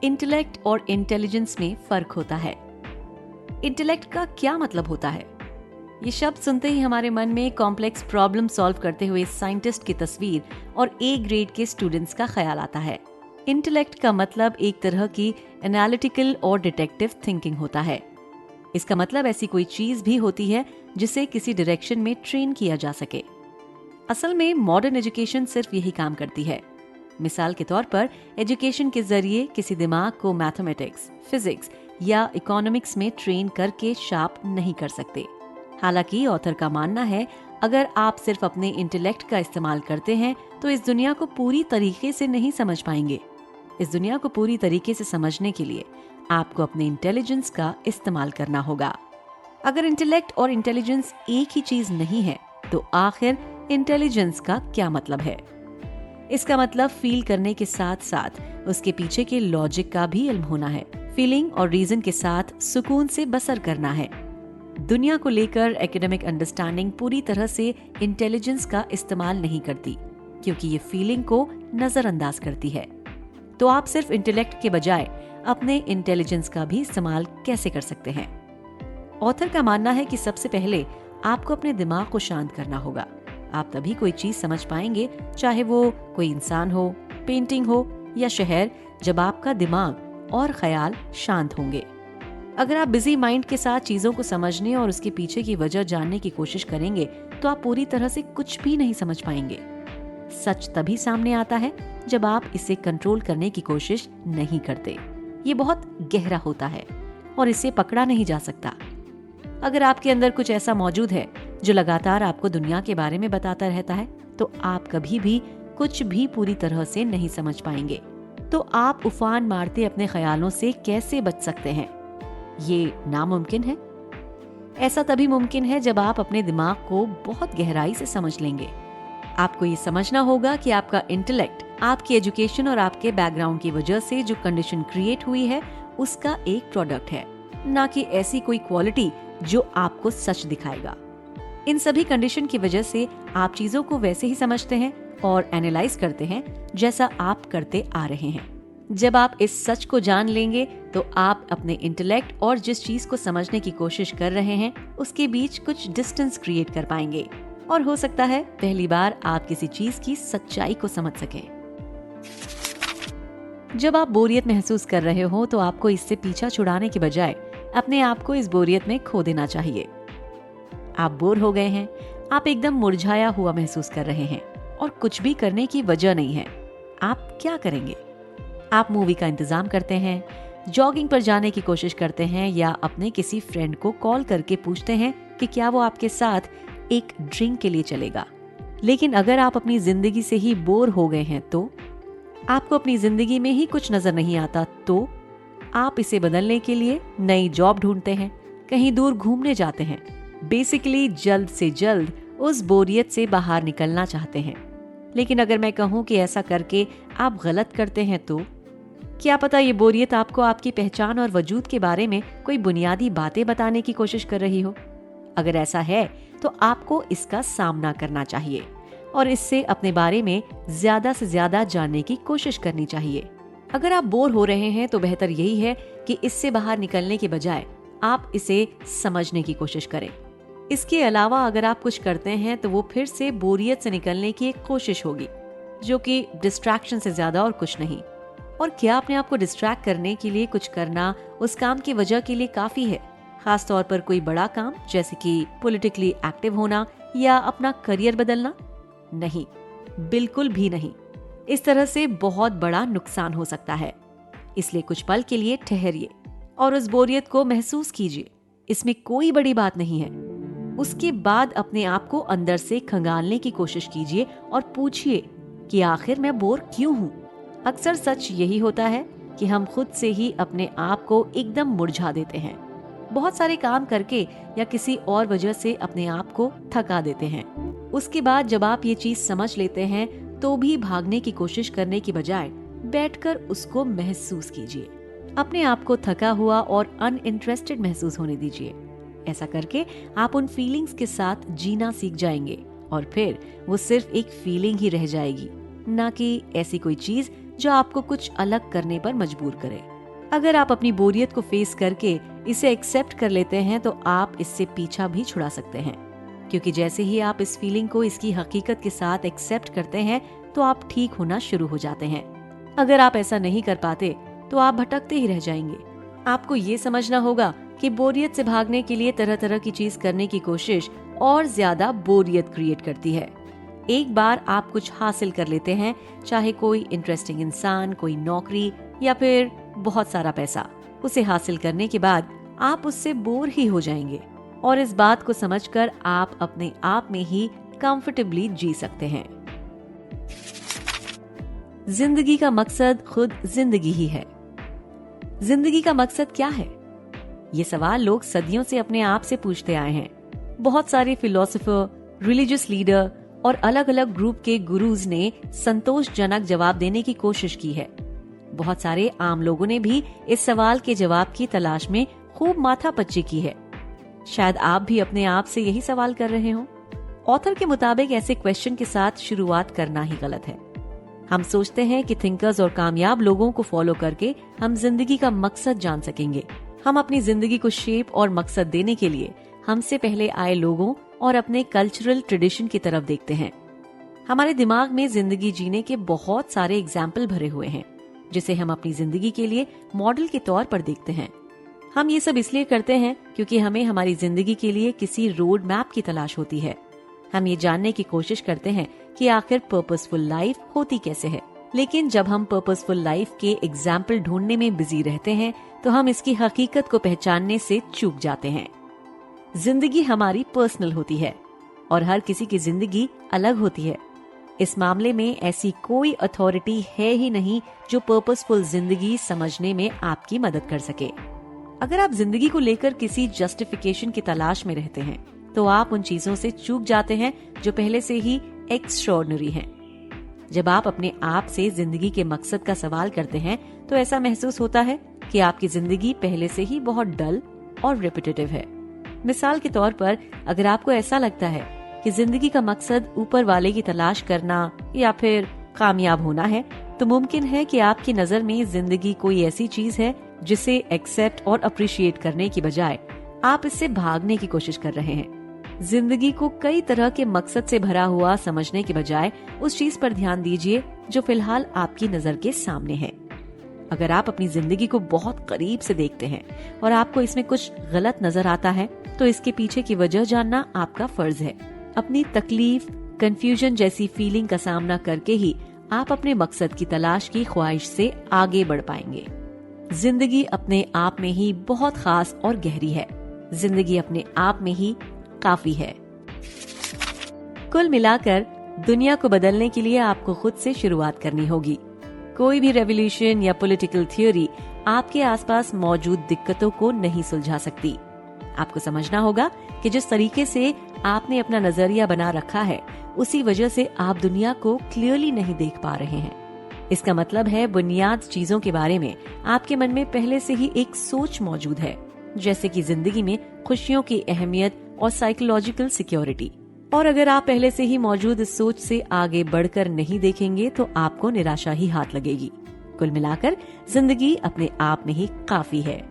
Intellect और intelligence में फर्क होता है। इंटेलेक्ट का क्या मतलब होता है? ये शब्द सुनते ही हमारे मन में कॉम्प्लेक्स प्रॉब्लम सॉल्व करते हुए साइंटिस्ट की तस्वीर और ए ग्रेड के स्टूडेंट्स का ख्याल आता है। इंटेलेक्ट का मतलब एक तरह की एनालिटिकल और डिटेक्टिव थिंकिंग होता है। इसका मतलब ऐसी कोई चीज भी होती है जिसे किसी डायरेक्शन में ट्रेन किया जा सके। असल में मॉडर्न एजुकेशन सिर्फ यही काम करती है। मिसाल के तौर पर एजुकेशन के जरिए किसी दिमाग को मैथमेटिक्स, फिजिक्स या इकोनॉमिक्स में ट्रेन करके शार्प नहीं कर सकते। हालांकि ऑथर का मानना है, अगर आप सिर्फ अपने इंटेलेक्ट का इस्तेमाल करते हैं तो इस दुनिया को पूरी तरीके से नहीं समझ पाएंगे। इस दुनिया को पूरी तरीके से समझने के लिए आपको अपने इंटेलिजेंस का इस्तेमाल करना होगा। अगर इंटेलेक्ट और इंटेलिजेंस एक ही चीज नहीं है तो आखिर इंटेलिजेंस का क्या मतलब है? इसका मतलब फील करने के साथ साथ उसके पीछे के लॉजिक का भी इल्म होना है। फीलिंग और रीजन के साथ सुकून से बसर करना है। दुनिया को लेकर एकेडमिक अंडरस्टैंडिंग पूरी तरह से इंटेलिजेंस का इस्तेमाल नहीं करती, क्योंकि ये फीलिंग को नजरअंदाज करती है। तो आप सिर्फ इंटेलेक्ट के बजाय अपने इंटेलिजेंस का भी इस्तेमाल कैसे कर सकते हैं? ऑथर का मानना है कि सबसे पहले आपको अपने दिमाग को शांत करना होगा। आप तभी कोई चीज समझ पाएंगे, चाहे वो कोई इंसान हो, पेंटिंग हो या शहर, जब आपका दिमाग और ख्याल शांत होंगे। अगर आप बिजी माइंड के साथ चीजों को समझने और उसके पीछे की वजह जानने की कोशिश करेंगे तो आप पूरी तरह से कुछ भी नहीं समझ पाएंगे। सच तभी सामने आता है जब आप इसे कंट्रोल करने की कोशिश नहीं करते। ये बहुत गहरा होता है और इसे पकड़ा नहीं जा सकता। अगर आपके अंदर कुछ ऐसा मौजूद है जो लगातार आपको दुनिया के बारे में बताता रहता है, तो आप कभी भी कुछ भी पूरी तरह से नहीं समझ पाएंगे। तो आप उफान मारते अपने ख्यालों से कैसे बच सकते हैं? ये नामुमकिन है। ऐसा तभी मुमकिन है जब आप अपने दिमाग को बहुत गहराई से समझ लेंगे। आपको ये समझना होगा कि आपका इंटेलेक्ट आपकी एजुकेशन और आपके बैकग्राउंड की वजह से जो कंडीशन क्रिएट हुई है उसका एक प्रोडक्ट है, ना कि ऐसी कोई क्वालिटी जो आपको सच दिखाएगा। इन सभी कंडीशन की वजह से आप चीजों को वैसे ही समझते हैं और एनालाइज करते हैं जैसा आप करते आ रहे हैं। जब आप इस सच को जान लेंगे तो आप अपने इंटेलेक्ट और जिस चीज को समझने की कोशिश कर रहे हैं उसके बीच कुछ डिस्टेंस क्रिएट कर पाएंगे और हो सकता है पहली बार आप किसी चीज की सच्चाई को समझ सकें। जब आप बोरियत महसूस कर रहे हो तो आपको इससे पीछा छुड़ाने के बजाय अपने आप को इस बोरियत में खो देना चाहिए। आप बोर हो गए हैं, आप एकदम मुरझाया हुआ महसूस कर रहे हैं और कुछ भी करने की वजह नहीं है। आप क्या करेंगे? आप मूवी का इंतजाम करते हैं, जॉगिंग पर जाने की कोशिश करते हैं या अपने किसी फ्रेंड को कॉल करके पूछते हैं कि क्या वो आपके साथ एक ड्रिंक के लिए चलेगा। लेकिन अगर आप अपनी जिंदगी से ही बोर हो गए हैं, तो आपको अपनी जिंदगी में ही कुछ नजर नहीं आता, तो आप इसे बदलने के लिए नई जॉब ढूंढते हैं, कहीं दूर घूमने जाते हैं। बेसिकली जल्द से जल्द उस बोरियत से बाहर निकलना चाहते हैं। लेकिन अगर मैं कहूँ कि ऐसा करके आप गलत करते हैं, तो क्या पता ये बोरियत आपको आपकी पहचान और वजूद के बारे में कोई बुनियादी बातें बताने की कोशिश कर रही हो। अगर ऐसा है तो आपको इसका सामना करना चाहिए और इससे अपने बारे में ज्यादा से ज्यादा जानने की कोशिश करनी चाहिए। अगर आप बोर हो रहे हैं तो बेहतर यही है कि इससे बाहर निकलने के बजाय आप इसे समझने की कोशिश करें। इसके अलावा अगर आप कुछ करते हैं तो वो फिर से बोरियत से निकलने की एक कोशिश होगी, जो कि डिस्ट्रैक्शन से ज्यादा और कुछ नहीं। और क्या अपने आप को डिस्ट्रैक्ट करने के लिए कुछ करना उस काम की वजह के लिए काफी है? खास तौर पर कोई बड़ा काम जैसे कि पॉलिटिकली एक्टिव होना या अपना करियर बदलना? नहीं, बिल्कुल भी नहीं। इस तरह से बहुत बड़ा नुकसान हो सकता है। इसलिए कुछ पल के लिए ठहरिए और उस बोरियत को महसूस कीजिए। इसमें कोई बड़ी बात नहीं है। उसके बाद अपने आप को अंदर से खंगालने की कोशिश कीजिए और पूछिए कि आखिर मैं बोर क्यों हूँ। अक्सर सच यही होता है कि हम खुद से ही अपने आप को एकदम मुरझा देते हैं। बहुत सारे काम करके या किसी और वजह से अपने आप को थका देते हैं। उसके बाद जब आप ये चीज समझ लेते हैं तो भी भागने की कोशिश करने की बजाय बैठकर उसको महसूस कीजिए। अपने आप को थका हुआ और अनइंटरेस्टेड महसूस होने दीजिए। ऐसा करके आप उन फीलिंग्स के साथ जीना सीख जाएंगे और फिर वो सिर्फ एक फीलिंग ही रह जाएगी, ना कि ऐसी कोई चीज जो आपको कुछ अलग करने पर मजबूर करे। अगर आप अपनी बोरियत को फेस करके इसे एक्सेप्ट कर लेते हैं तो आप इससे पीछा भी छुड़ा सकते हैं, क्योंकि जैसे ही आप इस फीलिंग को इसकी हकीकत के साथ एक्सेप्ट करते हैं तो आप ठीक होना शुरू हो जाते हैं। अगर आप ऐसा नहीं कर पाते तो आप भटकते ही रह जाएंगे। आपको ये समझना होगा कि बोरियत से भागने के लिए तरह तरह की चीज करने की कोशिश और ज्यादा बोरियत क्रिएट करती है। एक बार आप कुछ हासिल कर लेते हैं, चाहे कोई इंटरेस्टिंग इंसान, कोई नौकरी या फिर बहुत सारा पैसा, उसे हासिल करने के बाद आप उससे बोर ही हो जाएंगे और इस बात को समझकर आप अपने आप में ही कंफर्टेबली जी सकते हैं। जिंदगी का मकसद खुद जिंदगी ही है। जिंदगी का मकसद क्या है? ये सवाल लोग सदियों से अपने आप से पूछते आए हैं। बहुत सारे फिलोसोफर, रिलीजियस लीडर और अलग अलग ग्रुप के गुरुज ने संतोषजनक जवाब देने की कोशिश की है। बहुत सारे आम लोगों ने भी इस सवाल के जवाब की तलाश में खूब माथापच्ची की है। शायद आप भी अपने आप से यही सवाल कर रहे हो। ऑथर के मुताबिक ऐसे क्वेश्चन के साथ शुरुआत करना ही गलत है। हम सोचते हैं कि थिंकर्स और कामयाब लोगों को फॉलो करके हम जिंदगी का मकसद जान सकेंगे। हम अपनी जिंदगी को शेप और मकसद देने के लिए हमसे पहले आए लोगों और अपने कल्चरल ट्रेडिशन की तरफ देखते हैं। हमारे दिमाग में जिंदगी जीने के बहुत सारे एग्जाम्पल भरे हुए हैं, जिसे हम अपनी जिंदगी के लिए मॉडल के तौर पर देखते हैं। हम ये सब इसलिए करते हैं क्योंकि हमें हमारी जिंदगी के लिए किसी रोड मैप की तलाश होती है। हम ये जानने की कोशिश करते हैं कि आखिर पर्पसफुल लाइफ होती कैसे है। लेकिन जब हम पर्पसफुल लाइफ के एग्जाम्पल ढूंढने में बिजी रहते हैं तो हम इसकी हकीकत को पहचानने से चूक जाते हैं। जिंदगी हमारी पर्सनल होती है और हर किसी की जिंदगी अलग होती है। इस मामले में ऐसी कोई अथॉरिटी है ही नहीं जो पर्पसफुल जिंदगी समझने में आपकी मदद कर सके। अगर आप जिंदगी को लेकर किसी जस्टिफिकेशन की तलाश में रहते हैं तो आप उन चीजों से चूक जाते हैं जो पहले से ही एक्स्ट्राऑर्डिनरी हैं। जब आप अपने आप से जिंदगी के मकसद का सवाल करते हैं तो ऐसा महसूस होता है कि आपकी जिंदगी पहले से ही बहुत डल और रिपीटेटिव है। मिसाल के तौर पर, अगर आपको ऐसा लगता है कि जिंदगी का मकसद ऊपर वाले की तलाश करना या फिर कामयाब होना है, तो मुमकिन है कि आपकी नजर में जिंदगी कोई ऐसी चीज है जिसे एक्सेप्ट और अप्रिशिएट करने की बजाय आप इससे भागने की कोशिश कर रहे हैं। जिंदगी को कई तरह के मकसद से भरा हुआ समझने के बजाय उस चीज पर ध्यान दीजिए जो फिलहाल आपकी नजर के सामने है। अगर आप अपनी जिंदगी को बहुत करीब से देखते हैं और आपको इसमें कुछ गलत नजर आता है तो इसके पीछे की वजह जानना आपका फर्ज है। अपनी तकलीफ, कंफ्यूजन जैसी फीलिंग का सामना करके ही आप अपने मकसद की तलाश की ख्वाहिश से आगे बढ़ पाएंगे। जिंदगी अपने आप में ही बहुत खास और गहरी है। जिंदगी अपने आप में ही काफी है। कुल मिलाकर दुनिया को बदलने के लिए आपको खुद से शुरुआत करनी होगी। कोई भी रेवोल्यूशन या पॉलिटिकल थ्योरी आपके आसपास मौजूद दिक्कतों को नहीं सुलझा सकती। आपको समझना होगा कि जिस तरीके से आपने अपना नजरिया बना रखा है उसी वजह से आप दुनिया को क्लियरली नहीं देख पा रहे हैं। इसका मतलब है बुनियाद चीजों के बारे में आपके मन में पहले से ही एक सोच मौजूद है, जैसे कि जिंदगी में खुशियों की अहमियत और साइकोलॉजिकल सिक्योरिटी। और अगर आप पहले से ही मौजूद इस सोच से आगे बढ़कर नहीं देखेंगे तो आपको निराशा ही हाथ लगेगी। कुल मिलाकर जिंदगी अपने आप में ही काफी है।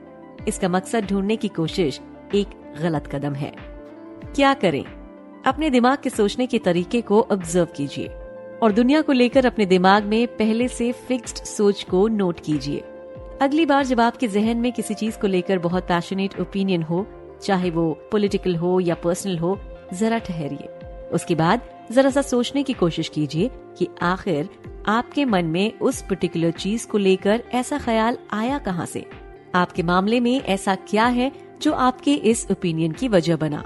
इसका मकसद ढूंढने की कोशिश एक गलत कदम है। क्या करें? अपने दिमाग के सोचने के तरीके को ऑब्जर्व कीजिए और दुनिया को लेकर अपने दिमाग में पहले से फिक्स्ड सोच को नोट कीजिए। अगली बार जब आपके जहन में किसी चीज को लेकर बहुत पैशनेट ओपिनियन हो, चाहे वो पॉलिटिकल हो या पर्सनल हो, जरा ठहरिए। उसके बाद जरा सा सोचने की कोशिश कीजिए कि आखिर आपके मन में उस पर्टिकुलर चीज को लेकर ऐसा ख्याल आया कहाँ से। आपके मामले में ऐसा क्या है जो आपके इस ओपिनियन की वजह बना।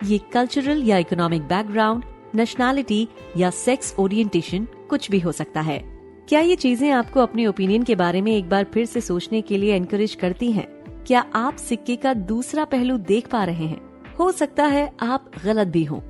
ये कल्चरल या इकोनॉमिक बैकग्राउंड, नेशनैलिटी या सेक्स ओरिएंटेशन कुछ भी हो सकता है। क्या ये चीजें आपको अपने ओपिनियन के बारे में एक बार फिर से सोचने के लिए एनकरेज करती हैं? क्या आप सिक्के का दूसरा पहलू देख पा रहे हैं? हो सकता है आप गलत भी हो,